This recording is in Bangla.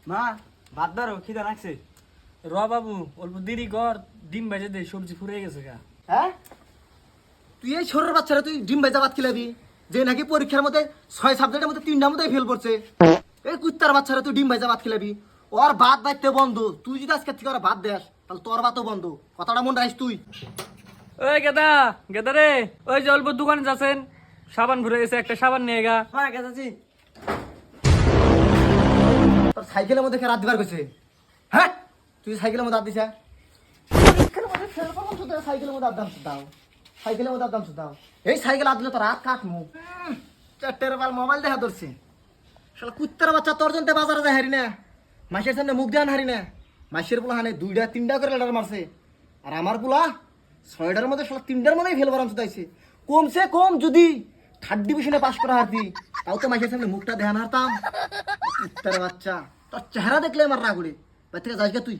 মা ভাত ধরো খিদা লাগছে। র বাবু অল্প দেরি কর, ডিম ভেজে দে, সবজি ফুরিয়ে গেছে গা। হ্যাঁ তুই এই ছোটর বাচ্চারা তুই ডিম ভেজা ভাত খিলাবি, যে নাকি পরীক্ষার মধ্যে 6 সাবজেক্টের মধ্যে 3টার মধ্যে ফেল করছে। এই কুত্তার বাচ্চারা তুই ডিম ভেজা ভাত খিলাবি, ওর ভাত বাইতে বন্ধ। তুই যদি আজকে থেকে ওরা ভাত দেস তাহলে তোর ভাতও বন্ধ। কথাটা মনে রাখিস তুই। ওই গেদা গেদা রে, ওই যে অল্প দোকানে যাচ্ছেন, সাবান ভরে গেছে, একটা সাবান নিয়ে গা। হ্যাঁ গেছি। তোর সাইকেলের মধ্যে কে রাত দিবার গেছে? হ্যাঁ তুই সাইকেলের মধ্যে রাত দিছা? পরীক্ষার মধ্যে ফেল করবো তো তোর সাইকেলের মধ্যে আদাম দাও, সাইকেলের মধ্যে আদাম দাও। এই সাইকেল আদ দিলে তোর রাত কাটমু। চারটের বাল মোবাইল দেখা ধরছে। শালা কুত্তার বাচ্চা তোর জন্য বাজারে যায় হারি না, মাসের সামনে মুখ দেন হারি না। মাসের পোলা হানে 2টা 3টা করে লেটার মারছে, আর আমার পোলা 6টার মধ্যে শালা 3টার মধ্যেই ফেল বারাম চাইছে। কমসে কম যদি 3rd ডিভিশনে পাস করা হারতি তাও তো মাসের সামনে মুখটা দেখান হারতাম। কুত্তার বাচ্চা তোর চেহারা দেখলে আমার রাগ উড়ে। বাড়ি থেকে যাস গা তুই।